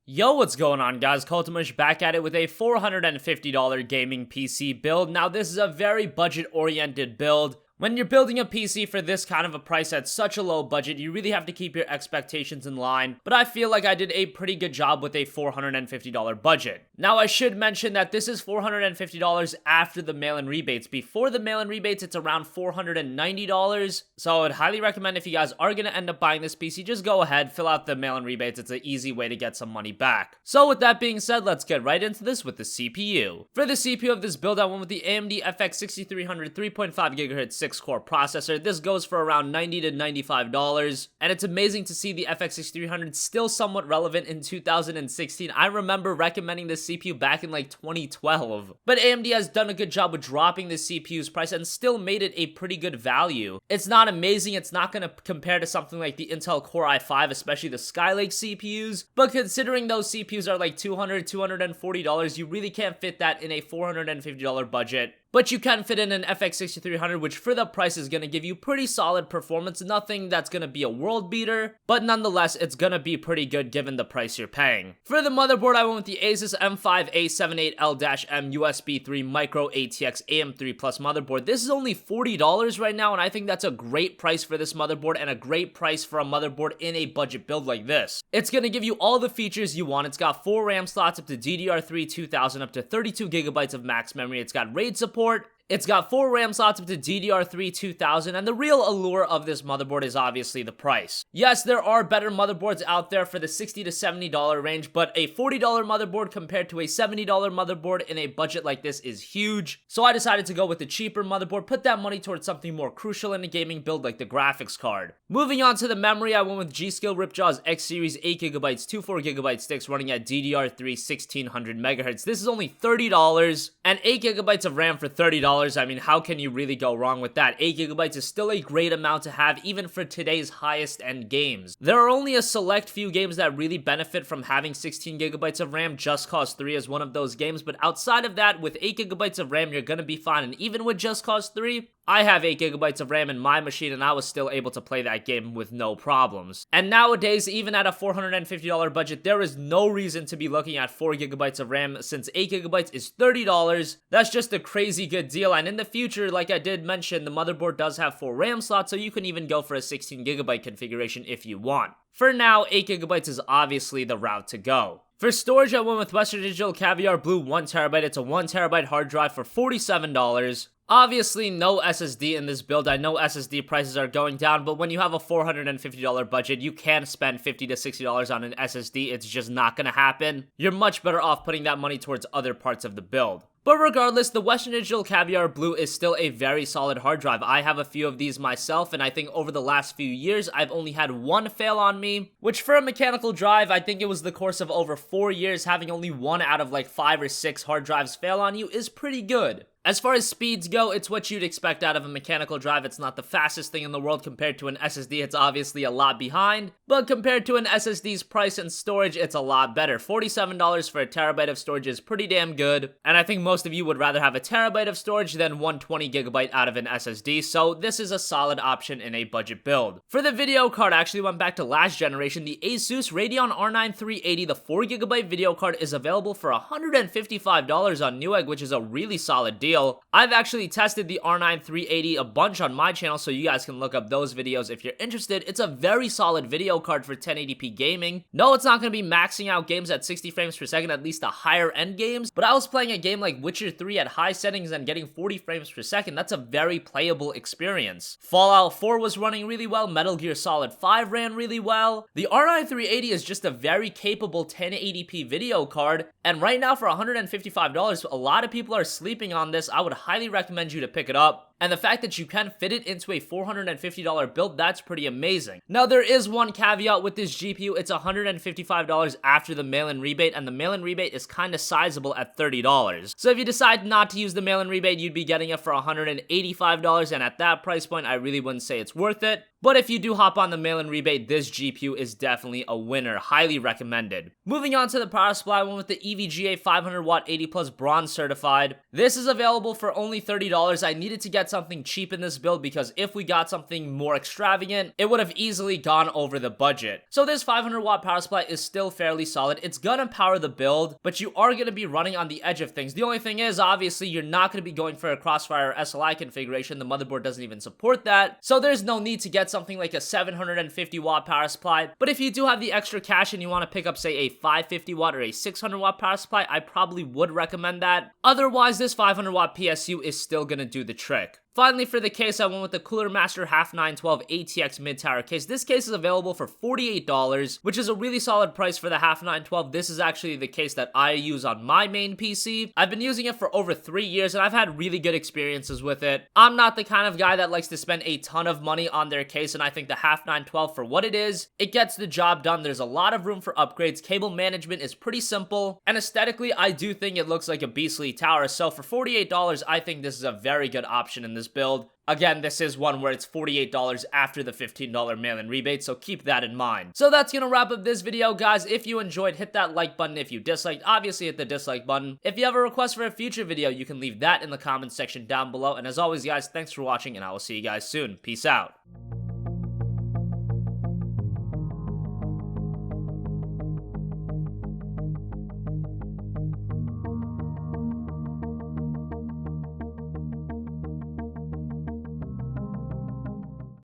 Yo, what's going on guys? CultofMush back at it with a $450 gaming PC build. Now this is a very budget oriented build. When you're building a PC for this kind of a price at such a low budget, you really have to keep your expectations in line, but I feel like I did a pretty good job with a $450 budget. Now I should mention that this is $450 after the mail-in rebates. Before the mail-in rebates, it's around $490, so I would highly recommend if you guys are going to end up buying this PC, just go ahead, fill out the mail-in rebates. It's an easy way to get some money back. So with that being said, let's get right into this with the CPU. For the CPU of this build, I went with the AMD FX-6300 3.5 GHz 6-core processor. This goes for around $90 to $95, and it's amazing to see the FX-6300 still somewhat relevant in 2016. I remember recommending this CPU back in like 2012, but AMD has done a good job with dropping the CPU's price and still made it a pretty good value. It's not amazing, it's not going to compare to something like the Intel Core i5, especially the Skylake CPUs, but considering those CPUs are like $200, $240, you really can't fit that in a $450 budget. But you can fit in an FX-6300, which for the price is going to give you pretty solid performance. Nothing that's going to be a world beater, but nonetheless, it's going to be pretty good given the price you're paying. For the motherboard, I went with the Asus M5A78L-M USB 3 Micro ATX AM3 Plus motherboard. This is only $40 right now, and I think that's a great price for this motherboard and a great price for a motherboard in a budget build like this. It's going to give you all the features you want. It's got 4 RAM slots up to DDR3 2000, up to 32 gigabytes of max memory. It's got RAID support. It's got 4 RAM slots up to DDR3 2000, and the real allure of this motherboard is obviously the price. Yes, there are better motherboards out there for the $60 to $70 range, but a $40 motherboard compared to a $70 motherboard in a budget like this is huge. So I decided to go with the cheaper motherboard, put that money towards something more crucial in a gaming build like the graphics card. Moving on to the memory, I went with G.Skill Ripjaws X series 8GB, 24GB sticks running at DDR3 1600 MHz. This is only $30, and 8GB of RAM for $30. I mean, how can you really go wrong with that? 8GB is still a great amount to have even for today's highest end games. There are only a select few games that really benefit from having 16GB of RAM. Just Cause 3 is one of those games, but outside of that, with 8GB of RAM, you're gonna be fine. And even with Just Cause 3, I have 8GB of RAM in my machine and I was still able to play that game with no problems. And nowadays, even at a $450 budget, there is no reason to be looking at 4GB of RAM since 8GB is $30. That's just a crazy good deal. And in the future, like I did mention, the motherboard does have 4 RAM slots, so you can even go for a 16GB configuration if you want. For now, 8GB is obviously the route to go. For storage, I went with Western Digital Caviar Blue 1TB. It's a 1TB hard drive for $47. Obviously, no SSD in this build. I know SSD prices are going down, but when you have a $450 budget, you can spend $50 to $60 on an SSD. It's just not gonna happen. You're much better off putting that money towards other parts of the build. But regardless, the Western Digital Caviar Blue is still a very solid hard drive. I have a few of these myself, and I think over the last few years, I've only had one fail on me, which for a mechanical drive, I think it was the course of over 4 years, having only 1 out of like 5 or 6 hard drives fail on you is pretty good. As far as speeds go, it's what you'd expect out of a mechanical drive. It's not the fastest thing in the world compared to an SSD. It's obviously a lot behind, but compared to an SSD's price and storage, it's a lot better. $47 for a terabyte of storage is pretty damn good, and I think most of you would rather have a terabyte of storage than 120GB out of an SSD, so this is a solid option in a budget build. For the video card, I actually went back to last generation. The Asus Radeon R9 380, the 4GB video card, is available for $155 on Newegg, which is a really solid deal. I've actually tested the R9 380 a bunch on my channel, so you guys can look up those videos if you're interested. It's a very solid video card for 1080p gaming. No, it's not going to be maxing out games at 60 frames per second, at least the higher end games, but I was playing a game like Witcher 3 at high settings and getting 40 frames per second. That's a very playable experience. Fallout 4 was running really well. Metal Gear Solid 5 ran really well. The R9 380 is just a very capable 1080p video card, and right now for $155, a lot of people are sleeping on this. I would highly recommend you to pick it up. And the fact that you can fit it into a $450 build, that's pretty amazing. Now, there is one caveat with this GPU. It's $155 after the mail-in rebate, and the mail-in rebate is kind of sizable at $30. So if you decide not to use the mail-in rebate, you'd be getting it for $185, and at that price point, I really wouldn't say it's worth it. But if you do hop on the mail-in rebate, this GPU is definitely a winner. Highly recommended. Moving on to the power supply, I went with the EVGA 500 watt 80 plus bronze certified. This is available for only $30. I needed to get get something cheap in this build, because if we got something more extravagant, it would have easily gone over the budget. So this 500 watt power supply is still fairly solid. It's gonna power the build, but you are gonna be running on the edge of things. The only thing is, obviously, you're not gonna be going for a Crossfire SLI configuration. The motherboard doesn't even support that, so there's no need to get something like a 750 watt power supply. But if you do have the extra cash and you want to pick up, say, a 550 watt or a 600 watt power supply, I probably would recommend that. Otherwise, this 500 watt PSU is still gonna do the trick. Finally, for the case, I went with the Cooler Master Half 912 ATX mid-tower case. This case is available for $48, which is a really solid price for the Half 912. This is actually the case that I use on my main PC. I've been using it for over 3 years, and I've had really good experiences with it. I'm not the kind of guy that likes to spend a ton of money on their case, and I think the Half 912, for what it is, it gets the job done. There's a lot of room for upgrades. Cable management is pretty simple, and aesthetically, I do think it looks like a beastly tower. So for $48, I think this is a very good option in this build. Again, this is one where it's $48 after the $15 mail-in rebate, so keep that in mind. So that's gonna wrap up this video, guys. If you enjoyed, hit that like button. If you disliked, obviously hit the dislike button. If you have a request for a future video, you can leave that in the comments section down below. And as always, guys, thanks for watching, and I will see you guys soon. Peace out.